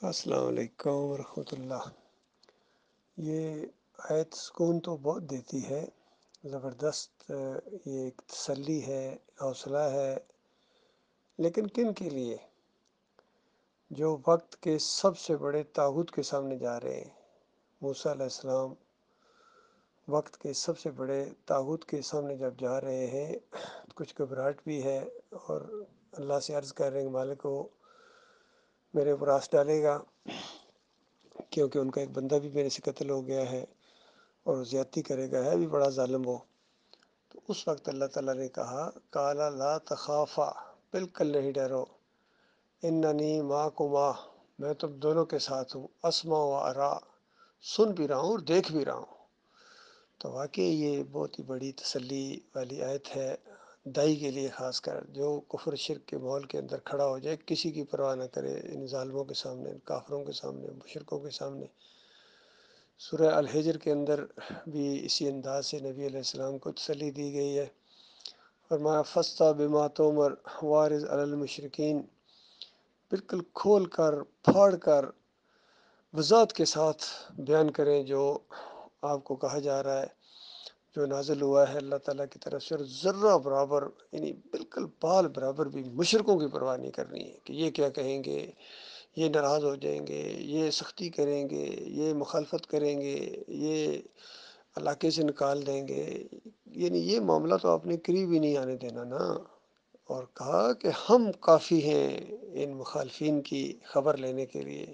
السلام علیکم ورحمۃ اللہ۔ یہ آیت سکون تو بہت دیتی ہے، زبردست، یہ ایک تسلی ہے، حوصلہ ہے، لیکن کن کے لیے؟ جو وقت کے سب سے بڑے طاغوت کے سامنے جا رہے ہیں۔ موسیٰ علیہ السلام وقت کے سب سے بڑے طاغوت کے سامنے جب جا رہے ہیں، کچھ گھبراہٹ بھی ہے، اور اللہ سے عرض کر رہے ہیں مالک کو میرے اوپر آس ڈالے گا، کیونکہ ان کا ایک بندہ بھی میرے سے قتل ہو گیا ہے اور زیادتی کرے گا، ہے بھی بڑا ظالم ہو۔ تو اس وقت اللہ تعالیٰ نے کہا کالا لا تخافا، بالکل نہیں ڈرو، اننی معکما، میں تم دونوں کے ساتھ ہوں، اسمع و ارا، سن بھی رہا ہوں اور دیکھ بھی رہا ہوں۔ تو واقعی یہ بہت ہی بڑی تسلی والی آیت ہے دائی کے لیے، خاص کر جو کفر شرک کے ماحول کے اندر کھڑا ہو جائے، کسی کی پرواہ نہ کرے، ان ظالموں کے سامنے، ان کافروں کے سامنے، مشرکوں کے سامنے۔ سورہ الحجر کے اندر بھی اسی انداز سے نبی علیہ السلام کو تسلی دی گئی ہے۔ فرمایا فستا بما تومر وارض علی المشرکین، بالکل کھول کر پھاڑ کر وضاحت کے ساتھ بیان کریں جو آپ کو کہا جا رہا ہے، جو نازل ہوا ہے اللہ تعالیٰ کی طرف سے، اور ذرہ برابر، یعنی بالکل بال برابر بھی مشرکوں کی پرواہ نہیں کرنی ہے کہ یہ کیا کہیں گے، یہ ناراض ہو جائیں گے، یہ سختی کریں گے، یہ مخالفت کریں گے، یہ علاقے سے نکال دیں گے، یعنی یہ معاملہ تو آپ نے قریب ہی نہیں آنے دینا نا۔ اور کہا کہ ہم کافی ہیں ان مخالفین کی خبر لینے کے لیے،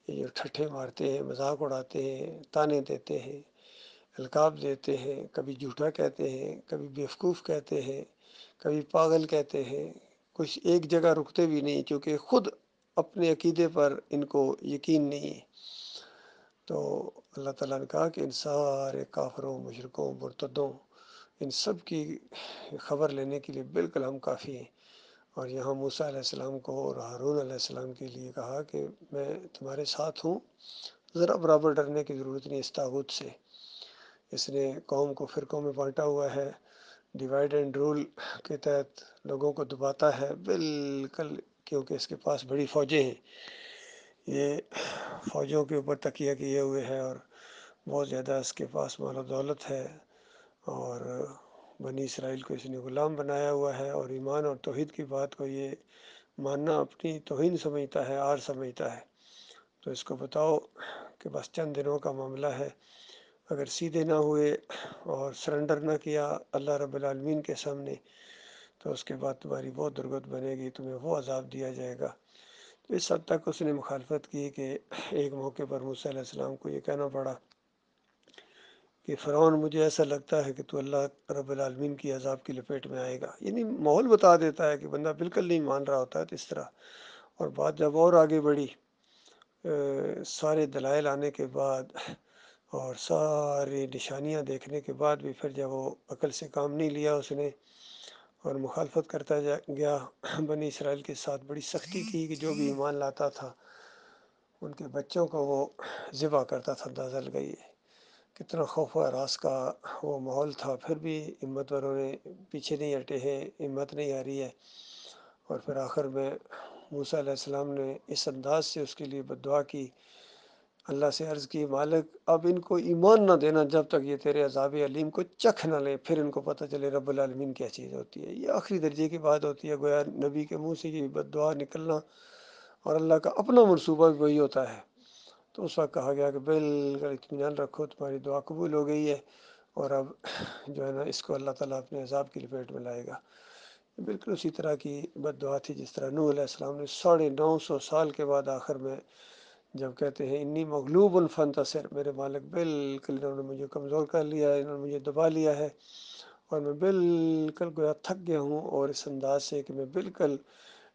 یہ جو ٹھٹھے مارتے ہیں، مذاق اڑاتے ہیں، تانے دیتے ہیں، القاب دیتے ہیں، کبھی جھوٹا کہتے ہیں، کبھی بیوقوف کہتے ہیں، کبھی پاگل کہتے ہیں، کچھ ایک جگہ رکتے بھی نہیں، کیونکہ خود اپنے عقیدے پر ان کو یقین نہیں ہے۔ تو اللہ تعالیٰ نے کہا کہ ان سارے کافروں، مشرکوں، مرتدوں، ان سب کی خبر لینے کے لیے بالکل ہم کافی ہیں۔ اور یہاں موسیٰ علیہ السلام کو اور ہارون علیہ السلام کے لیے کہا کہ میں تمہارے ساتھ ہوں، ذرا برابر ڈرنے کی ضرورت نہیں اس طاغوت سے۔ اس نے قوم کو فرقوں میں بانٹا ہوا ہے، ڈیوائڈ اینڈ رول کے تحت لوگوں کو دباتا ہے بالکل، کیونکہ اس کے پاس بڑی فوجیں ہیں، یہ فوجوں کے اوپر تکیہ کیے ہوئے ہے، اور بہت زیادہ اس کے پاس مال و دولت ہے، اور بنی اسرائیل کو اس نے غلام بنایا ہوا ہے، اور ایمان اور توحید کی بات کو یہ ماننا اپنی توہین سمجھتا ہے، عار سمجھتا ہے۔ تو اس کو بتاؤ کہ بس چند دنوں کا معاملہ ہے، اگر سیدھے نہ ہوئے اور سرنڈر نہ کیا اللہ رب العالمین کے سامنے، تو اس کے بعد تمہاری بہت درگت بنے گی، تمہیں وہ عذاب دیا جائے گا۔ تو اس حد تک اس نے مخالفت کی کہ ایک موقع پر موسیٰ علیہ السلام کو یہ کہنا پڑا کہ فرعون مجھے ایسا لگتا ہے کہ تو اللہ رب العالمین کی عذاب کی لپیٹ میں آئے گا، یعنی ماحول بتا دیتا ہے کہ بندہ بالکل نہیں مان رہا ہوتا ہے، تو اس طرح۔ اور بات جب اور آگے بڑھی، سارے دلائل آنے کے بعد اور ساری نشانیاں دیکھنے کے بعد بھی پھر جب وہ عقل سے کام نہیں لیا اس نے، اور مخالفت کرتا گیا، بنی اسرائیل کے ساتھ بڑی سختی کی کہ جو بھی ایمان لاتا تھا ان کے بچوں کو وہ ذبح کرتا تھا، اندازہ لگائیے کتنا خوف و ہراس کا وہ ماحول تھا۔ پھر بھی ہمت والوں نے پیچھے نہیں ہٹے ہیں، ہمت نہیں آ رہی ہے، اور پھر آخر میں موسیٰ علیہ السلام نے اس انداز سے اس کے لیے بد دعا کی، اللہ سے عرض کی مالک اب ان کو ایمان نہ دینا جب تک یہ تیرے عذاب علیم کو چکھ نہ لیں، پھر ان کو پتہ چلے رب العالمین کیا چیز ہوتی ہے۔ یہ آخری درجے کی بات ہوتی ہے، گویا نبی کے منہ سے یہ بد دعا نکلنا اور اللہ کا اپنا منصوبہ بھی وہی ہوتا ہے۔ تو اس وقت کہا گیا کہ بالکل اطمینان رکھو، تمہاری دعا قبول ہو گئی ہے، اور اب جو ہے نا اس کو اللہ تعالیٰ اپنے عذاب کی لپیٹ میں لائے گا۔ بالکل اسی طرح کی بد دعا تھی جس طرح نوح علیہ السلام نے 950 سال کے بعد آخر میں جب کہتے ہیں انی مغلوب فانتصر، میرے مالک بالکل انہوں نے مجھے کمزور کر لیا ہے، انہوں نے مجھے دبا لیا ہے، اور میں بالکل گویا تھک گیا ہوں، اور اس انداز سے کہ میں بالکل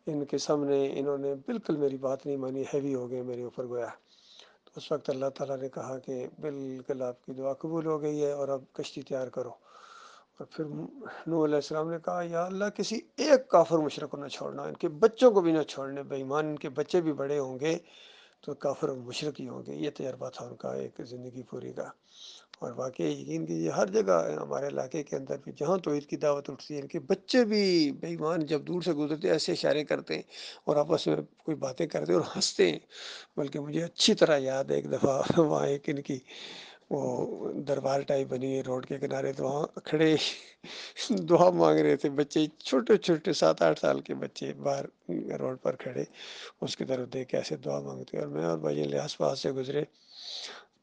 ان کے سامنے انہوں نے بالکل میری بات نہیں مانی، ہیوی ہو گئے میرے اوپر گویا۔ تو اس وقت اللہ تعالیٰ نے کہا کہ بالکل آپ کی دعا قبول ہو گئی ہے، اور اب کشتی تیار کرو۔ اور پھر نوح علیہ السلام نے کہا یا اللہ کسی ایک کافر مشرک کو نہ چھوڑنا، ان کے بچوں کو بھی نہ چھوڑنے، بے ایمان ان کے بچے بھی بڑے ہوں گے تو کافر و مشرک ہی ہوں گے۔ یہ تجربہ تھا ان کا ایک زندگی پوری کا، اور واقعی یقین کیجیے ہر جگہ ہمارے علاقے کے اندر بھی جہاں توحید کی دعوت اٹھتی ہے، ان کے بچے بھی بے ایمان جب دور سے گزرتے ہیں ایسے اشارے کرتے ہیں اور آپس میں کوئی باتیں کرتے ہیں اور ہنستے ہیں۔ بلکہ مجھے اچھی طرح یاد ہے ایک دفعہ وہاں ایک ان کی وہ دربار ٹائپ بنی ہے روڈ کے کنارے، تو وہاں کھڑے دعا مانگ رہے تھے بچے، چھوٹے چھوٹے 7-8 سال کے بچے باہر روڈ پر کھڑے، اس کی طرف دیکھ کے ایسے دعا مانگتے، اور میں اور بھائی لحاظ پاس سے گزرے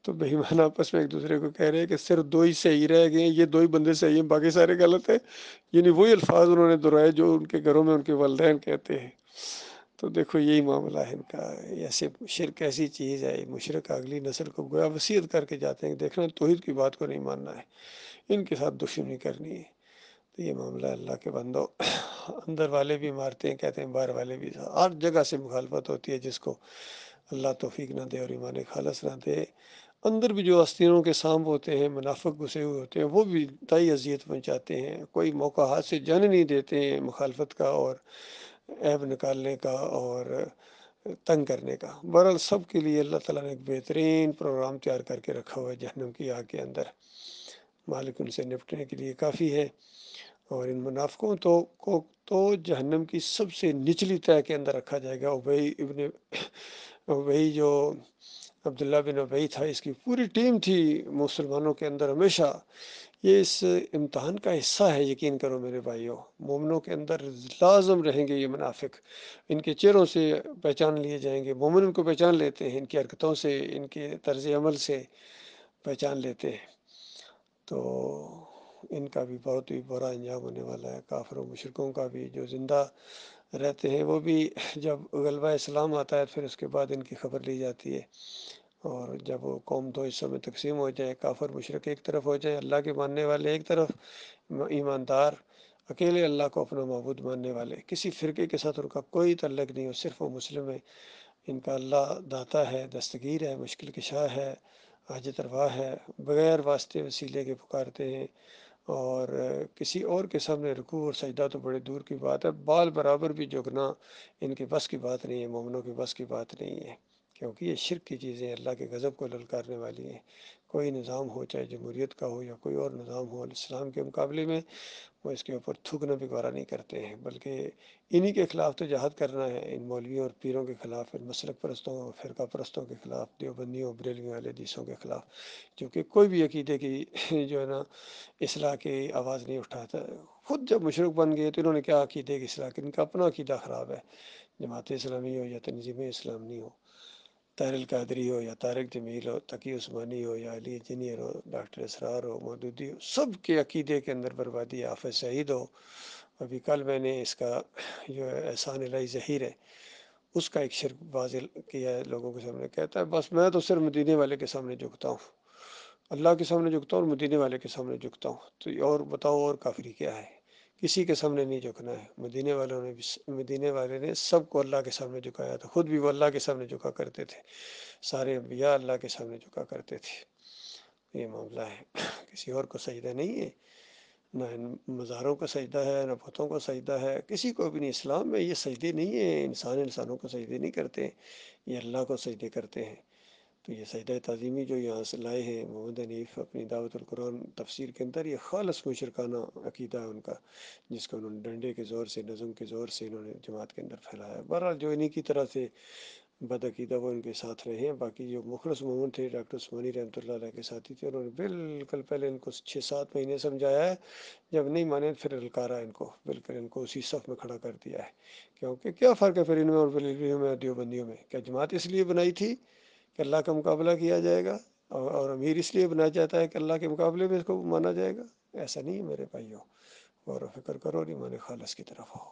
تو بے ایمان آپس میں ایک دوسرے کو کہہ رہے ہیں کہ صرف 2 ہی صحیح رہ گئے ہیں، یہ 2 ہی بندے صحیح ہیں، باقی سارے غلط ہیں۔ یعنی وہی الفاظ انہوں نے دہرائے جو ان کے گھروں میں ان کے والدین کہتے ہیں۔ تو دیکھو یہی معاملہ ہے ان کا، ایسے شرک ایسی چیز ہے، مشرک اگلی نسل کو گویا وصیت کر کے جاتے ہیں، دیکھنا توحید کی بات کو نہیں ماننا ہے، ان کے ساتھ دشمنی کرنی ہے۔ تو یہ معاملہ اللہ کے بندوں، اندر والے بھی مارتے ہیں، کہتے ہیں باہر والے بھی، ہر جگہ سے مخالفت ہوتی ہے، جس کو اللہ توفیق نہ دے اور ایمان خالص نہ دے۔ اندر بھی جو آستینوں کے سانپ ہوتے ہیں، منافق گھسے ہوئے ہوتے ہیں، وہ بھی انتہائی اذیت پہنچاتے ہیں، کوئی موقع ہاتھ سے جانے نہیں دیتے ہیں مخالفت کا اور عیب نکالنے کا اور تنگ کرنے کا۔ بہرحال سب کے لیے اللہ تعالیٰ نے ایک بہترین پروگرام تیار کر کے رکھا ہوا ہے جہنم کی آگ کے اندر، مالک ان سے نپٹنے کے لیے کافی ہے۔ اور ان منافقوں کو تو جہنم کی سب سے نچلی تہہ کے اندر رکھا جائے گا۔ ابئی جو عبداللہ بن ابئی تھا، اس کی پوری ٹیم تھی مسلمانوں کے اندر ہمیشہ۔ یہ اس امتحان کا حصہ ہے، یقین کرو میرے بھائیوں، مومنوں کے اندر لازم رہیں گے یہ منافق، ان کے چہروں سے پہچان لیے جائیں گے، مومن ان کو پہچان لیتے ہیں، ان کی حرکتوں سے، ان کے طرز عمل سے پہچان لیتے ہیں۔ تو ان کا بھی بہت ہی برا انجام ہونے والا ہے، کافر و مشرکوں کا بھی، جو زندہ رہتے ہیں وہ بھی جب غلبہ اسلام آتا ہے پھر اس کے بعد ان کی خبر لی جاتی ہے، اور جب وہ قوم 2 حصوں میں تقسیم ہو جائے، کافر مشرک ایک طرف ہو جائے، اللہ کے ماننے والے ایک طرف، ایماندار اکیلے اللہ کو اپنا معبود ماننے والے، کسی فرقے کے ساتھ ان کا کوئی تعلق نہیں ہو، صرف وہ مسلم ہے، ان کا اللہ داتا ہے، دستگیر ہے، مشکل کشا ہے، حاجت روا ہے، بغیر واسطے وسیلے کے پکارتے ہیں، اور کسی اور کے سامنے رکوع اور سجدہ تو بڑے دور کی بات ہے، بال برابر بھی جھکنا ان کے بس کی بات نہیں ہے، مومنوں کے بس کی بات نہیں ہے، کیونکہ یہ شرک کی چیزیں اللہ کے غضب کو للکارنے والی ہیں۔ کوئی نظام ہو، چاہے جمہوریت کا ہو یا کوئی اور نظام ہو، اسلام کے مقابلے میں وہ اس کے اوپر تھوکنا بھی گوارا نہیں کرتے ہیں، بلکہ انہی کے خلاف تو جہاد کرنا ہے، ان مولویوں اور پیروں کے خلاف، ان مسلک پرستوں اور فرقہ پرستوں کے خلاف، دیوبندیوں بریلویوں اہل حدیثوں کے خلاف، کیونکہ کوئی بھی عقیدے کی جو ہے نا اصلاح کی آواز نہیں اٹھاتا۔ خود جب مشرک بن گئے تو انہوں نے کیا عقیدے کی اصلاح کی، ان کا اپنا عقیدہ خراب ہے، جماعت اسلامی ہو یا تنظیم اسلامی ہو، طاہر القادری ہو یا طارق جمیل ہو، تقی عثمانی ہو یا علی انجینئر ہو، ڈاکٹر اسرار ہو، مودودی ہو، سب کے عقیدے کے اندر بربادی ہے۔ حافظ سعید ہو، ابھی کل میں نے اس کا جو ہے احسان الہی ظہیر ہے، اس کا ایک شرک واضح کیا ہے لوگوں کے سامنے، کہتا ہے بس میں تو صرف مدینے والے کے سامنے جھکتا ہوں، اللہ کے سامنے جھکتا ہوں اور مدینے والے کے سامنے جھکتا ہوں۔ تو اور بتاؤ اور کافری کیا ہے؟ کسی کے سامنے نہیں جھکنا ہے۔ مدینے والے نے سب کو اللہ کے سامنے جھکایا تھا، خود بھی وہ اللہ کے سامنے جھکا کرتے تھے، سارے انبیاء اللہ کے سامنے جھکا کرتے تھے۔ یہ معاملہ ہے، کسی اور کو سجدہ نہیں ہے، نہ مزاروں کا سجدہ ہے، نہ بتوں کا سجدہ ہے، کسی کو بھی نہیں۔ اسلام میں یہ سجدے نہیں ہیں، انسانوں کو سجدے نہیں کرتے، یہ اللہ کو سجدے کرتے ہیں۔ تو یہ سجدہ تعظیمی جو یہاں سے لائے ہیں محمد حنیف اپنی دعوت القرآن تفسیر کے اندر، یہ خالص مشرکانہ عقیدہ ہے ان کا، جس کو انہوں نے ڈنڈے کے زور سے، نظم کے زور سے انہوں نے جماعت کے اندر پھیلایا۔ بہرحال جو انہی کی طرح سے بد عقیدہ وہ ان کے ساتھ رہے ہیں، باقی جو مخلص مومن تھے ڈاکٹر عثمانی رحمۃ اللہ علیہ کے ساتھی تھے، انہوں نے بالکل پہلے ان کو 6-7 مہینے سمجھایا ہے، جب نہیں مانے پھر للکارا ان کو، بالکل ان کو اسی صف میں کھڑا کر دیا ہے۔ کیونکہ کیا فرق ہے پھر ان میں اور بریلویوں میں اور دیوبندیوں میں؟ کیا جماعت اس لیے بنائی تھی کہ اللہ کا مقابلہ کیا جائے گا، اور امیر اس لیے بنایا جاتا ہے کہ اللہ کے مقابلے میں اس کو مانا جائے گا؟ ایسا نہیں ہے میرے بھائیوں، غور و فکر کرو اور ایمان خالص کی طرف ہو۔